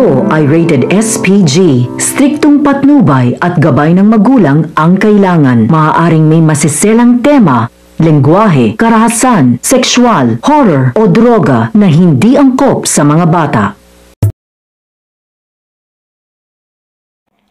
Ito ay rated SPG. Striktong patnubay at gabay ng magulang ang kailangan. Maaaring may masiselang tema, lengguwahe, karahasan, sexual, horror o droga na hindi angkop sa mga bata.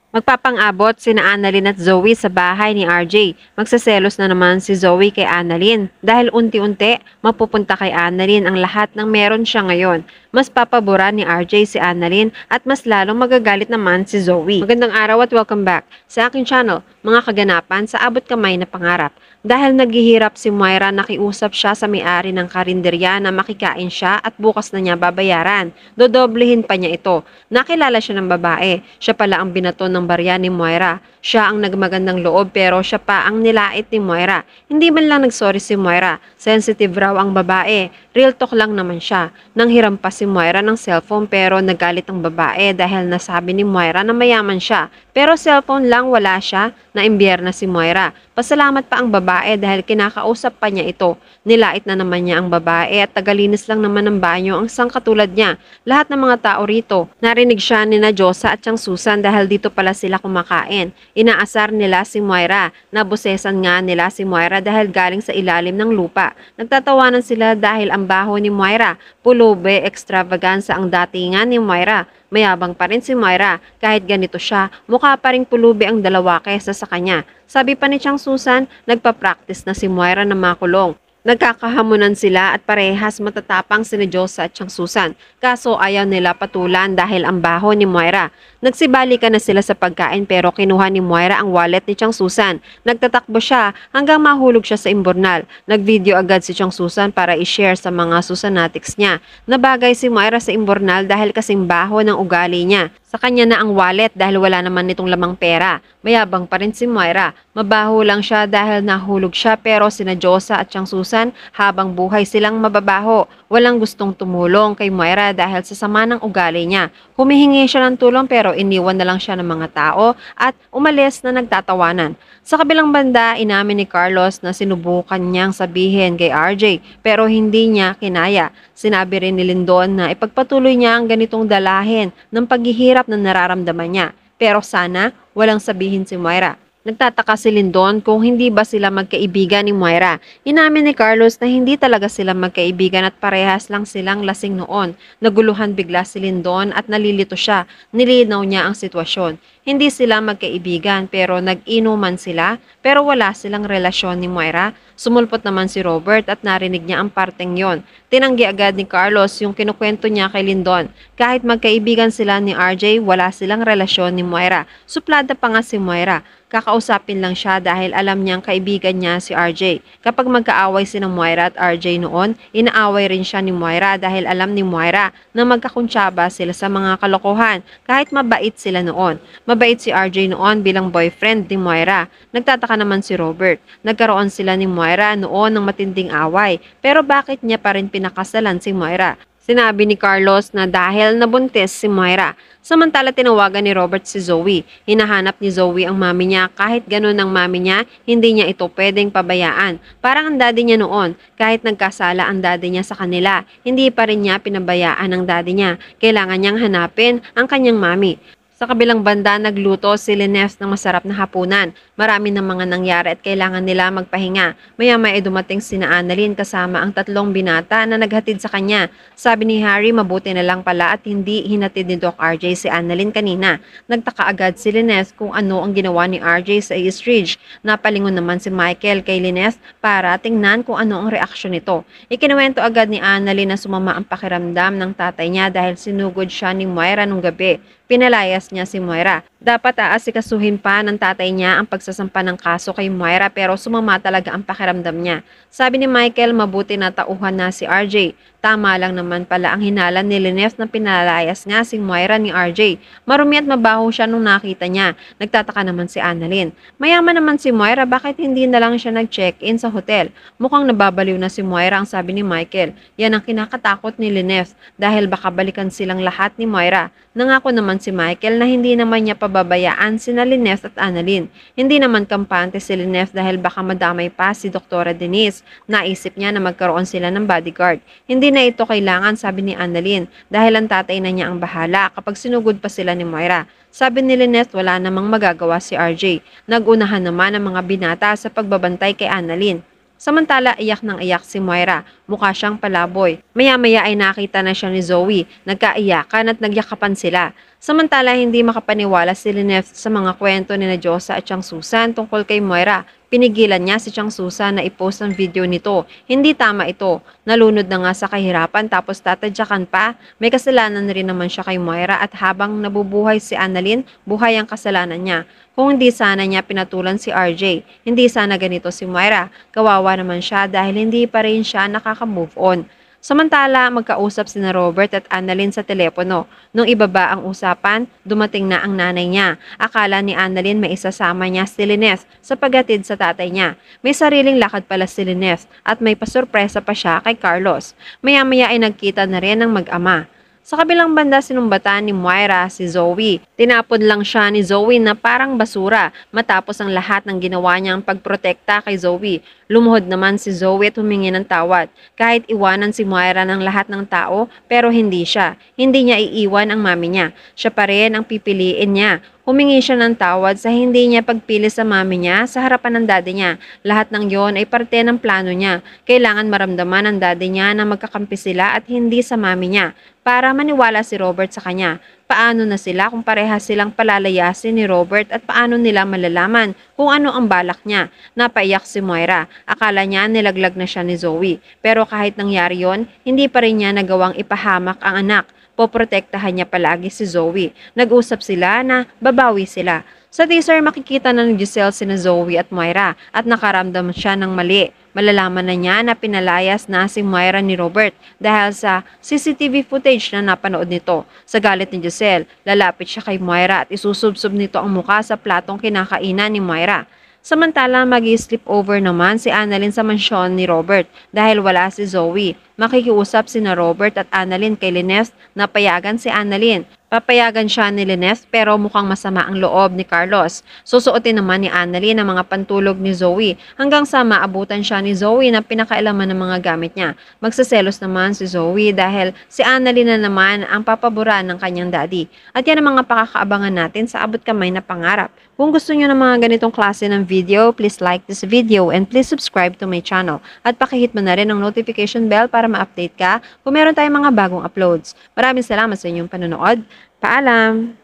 Magpapang-abot sina Annalyn at Zoe sa bahay ni RJ. Magsaselos na naman si Zoe kay Annalyn dahil unti-unti mapupunta kay Annalyn ang lahat ng meron siya ngayon. Mas papabura ni RJ si Annalyn at mas lalong magagalit naman si Zoe. Magandang araw at welcome back sa aking channel, mga kaganapan sa abot kamay na pangarap. Dahil naghihirap si Moira, nakiusap siya sa may-ari ng karinderya na makikain siya at bukas na niya babayaran. Dodoblehin pa niya ito. Nakilala siya ng babae. Siya pala ang binato ng barya ni Moira. Siya ang nagmagandang loob pero siya pa ang nilait ni Moira. Hindi man lang nagsorry si Moira. Sensitive raw ang babae. Real talk lang naman siya. Nanghiram pa si Moira ng cellphone pero nagalit ang babae dahil nasabi ni Moira na mayaman siya. Pero cellphone lang wala siya, na-imbyerna na si Moira. Pasalamat pa ang babae dahil kinakausap pa niya ito. Nilait na naman niya ang babae at tagalinis lang naman ng banyo ang sangkatulad niya. Lahat ng mga tao rito, narinig siya ni na Diyosa at siyang Susan dahil dito pala sila kumakain. Inaasar nila si Moira. Nabusesan nga nila si Moira dahil galing sa ilalim ng lupa. Nagtatawanan sila dahil ang baho ni Moira. Pulubi, extravaganza ang datingan ni Moira. Mayabang pa rin si Moira, kahit ganito siya, mukha pa ring pulubi ang dalawa kaysa sa kanya. Sabi pa ni Chang Susan, nagpa-practice na si Moira na makulong. Nagkakahamunan sila at parehas matatapang sina Diyosa at Chang Susan. Kaso ayaw nila patulan dahil ang baho ni Moira. Nagsibalikan na sila sa pagkain pero kinuha ni Moira ang wallet ni Chang Susan. Nagtatakbo siya hanggang mahulog siya sa imburnal. Nagvideo agad si Chang Susan para i-share sa mga Susanatics niya. Nabagay si Moira sa imburnal dahil kasing baho ng ugali niya. Sa kanya na ang wallet dahil wala naman nitong lamang pera. Mayabang pa rin si Moira. Mabaho lang siya dahil nahulog siya pero sina Diyosa at Chang Susan habang buhay silang mababaho. Walang gustong tumulong kay Moira dahil sa sama ng ugali niya. Humihingi siya ng tulong pero iniwan na lang siya ng mga tao at umalis na nagtatawanan. Sa kabilang banda, inamin ni Carlos na sinubukan niyang sabihin kay RJ pero hindi niya kinaya. Sinabi rin ni Lindon na ipagpatuloy niya ang ganitong dalahin ng paghihirap na nararamdaman niya. Pero sana walang sabihin si Moira. Nagtataka si Lindon kung hindi ba sila magkaibigan ni Moira. Inamin ni Carlos na hindi talaga sila magkaibigan at parehas lang silang lasing noon. Naguluhan bigla si Lindon at nalilito siya. Nilinaw niya ang sitwasyon. Hindi sila magkaibigan pero nag-inuman sila pero wala silang relasyon ni Moira. Sumulpot naman si Robert at narinig niya ang parteng yon. Tinanggi agad ni Carlos yung kinukwento niya kay Lindon. Kahit magkaibigan sila ni RJ, wala silang relasyon ni Moira. Suplada pa nga si Moira. Kakausapin lang siya dahil alam niyang kaibigan niya si RJ. Kapag magkaaway sina Moira at RJ noon, inaaway rin siya ni Moira dahil alam ni Moira na magkakuntsaba sila sa mga kalokohan kahit mabait sila noon. Mabait si RJ noon bilang boyfriend ni Moira. Nagtataka naman si Robert. Nagkaroon sila ni Moira noon ng matinding away. Pero bakit niya pa rin pinakasalan si Moira? Sinabi ni Carlos na dahil nabuntis si Moira. Samantala tinawagan ni Robert si Zoe. Hinahanap ni Zoe ang mami niya. Kahit ganun ang mami niya, hindi niya ito pwedeng pabayaan. Parang ang daddy niya noon. Kahit nagkasala ang daddy niya sa kanila, hindi pa rin niya pinabayaan ang daddy niya. Kailangan niyang hanapin ang kanyang mami. Sa kabilang banda, nagluto si Linef ng masarap na hapunan. Marami ng mga nangyari at kailangan nila magpahinga. Maya-maya ay dumating sina Annalyn kasama ang 3 binata na naghatid sa kanya. Sabi ni Harry, mabuti na lang pala at hindi hinatid ni Doc RJ si Annalyn kanina. Nagtaka agad si Linef kung ano ang ginawa ni RJ sa East Ridge. Napalingon naman si Michael kay Linef para tingnan kung ano ang reaksyon nito. Ikinuwento agad ni Annalyn na sumama ang pakiramdam ng tatay niya dahil sinugod siya ni Moira nung gabi. Pinalayas niya si Moira. Dapat aasikasuhin pa ng tatay niya ang pagsasampa ng kaso kay Moira pero sumama talaga ang pakiramdam niya. Sabi ni Michael, mabuti na tauhan na si RJ. Tama lang naman pala ang hinala ni Linef na pinalayas nga si Moira ni RJ. Marumi at mabaho siya nung nakita niya. Nagtataka naman si Annalyn. Mayaman naman si Moira, bakit hindi na lang siya nag-check-in sa hotel? Mukhang nababaliw na si Moira, ang sabi ni Michael. Yan ang kinakatakot ni Linef dahil baka balikan silang lahat ni Moira. Nangako naman naman si Michael na hindi naman niya pababayaan sina Lineth at Annalyn. Hindi naman kampante si Lineth dahil baka madamay pa si Dr. Denise. Naisip niya na magkaroon sila ng bodyguard. Hindi na ito kailangan, sabi ni Annalyn, dahil ang tatay na niya ang bahala kapag sinugod pa sila ni Moira. Sabi ni Lineth wala namang magagawa si RJ. Nagunahan naman ang mga binata sa pagbabantay kay Annalyn. Samantala, iyak ng iyak si Moira. Mukha siyang palaboy. Maya-maya ay nakita na siya ni Zoe. Nagkaiyakan at nagyakapan sila. Samantala, hindi makapaniwala si Lineth sa mga kwento ni na Diyosa at siyang Susan tungkol kay Moira. Pinigilan niya si Chang Susan na i-post ang video nito. Hindi tama ito. Nalunod na nga sa kahirapan tapos tatadyakan pa. May kasalanan rin naman siya kay Moira at habang nabubuhay si Annalyn, buhay ang kasalanan niya. Kung hindi sana niya pinatulan si RJ, hindi sana ganito si Moira. Kawawa naman siya dahil hindi pa rin siya nakaka-move on. Samantala, magkausap sina Robert at Annalyn sa telepono. Nung ibaba ang usapan, dumating na ang nanay niya. Akala ni Annalyn may isasama niya si Lineth sa paghatid sa tatay niya. May sariling lakad pala si Lineth at may pasurpresa pa siya kay Carlos. Maya-maya ay nagkita na rin ng mag-ama. Sa kabilang banda, sinumbatan ni Moira si Zoe. Tinapon lang siya ni Zoe na parang basura matapos ang lahat ng ginawa niyang pagprotekta kay Zoe. Lumuhod naman si Zoe at humingi ng tawad. Kahit iwanan si Moira ng lahat ng tao, pero hindi siya. Hindi niya iiwan ang mami niya. Siya pa rin ang pipiliin niya. Humingi siya ng tawad sa hindi niya pagpili sa mami niya sa harapan ng daddy niya. Lahat ng yon ay parte ng plano niya. Kailangan maramdaman ng daddy niya na magkakampi sila at hindi sa mami niya para maniwala si Robert sa kanya. Paano na sila kung parehas silang palalayasin ni Robert at paano nila malalaman kung ano ang balak niya? Napaiyak si Moira. Akala niya nilaglag na siya ni Zoe. Pero kahit nangyari yon, hindi pa rin niya nagawang ipahamak ang anak. Poprotektahan niya palagi si Zoe. Nag-usap sila na babawi sila. Sa teaser, makikita na ni Giselle sina Zoe at Moira at nakaramdam siya ng mali. Malalaman na niya na pinalayas na si Moira ni Robert dahil sa CCTV footage na napanood nito. Sa galit ni Giselle, lalapit siya kay Moira at isusubsob nito ang muka sa platong kinakainan ni Moira. Samantala, mag-sleepover naman si Annalyn sa mansyon ni Robert dahil wala si Zoe. Makikiusap sina Robert at Annalyn kay Lineth na payagan si Annalyn. Papayagan siya ni Lineth pero mukhang masama ang loob ni Carlos. Susuotin naman ni Annalyn ang mga pantulog ni Zoe hanggang sa maabutan siya ni Zoe na pinakailaman ng mga gamit niya. Magsaselos naman si Zoe dahil si Annalyn na naman ang papaboran ng kanyang daddy. At yan ang mga pakakaabangan natin sa abot kamay na pangarap. Kung gusto niyo ng mga ganitong klase ng video, please like this video and please subscribe to my channel. At pakihit mo na rin ang notification bell para ma-update ka kung meron tayong mga bagong uploads. Maraming salamat sa inyong panonood. Paalam!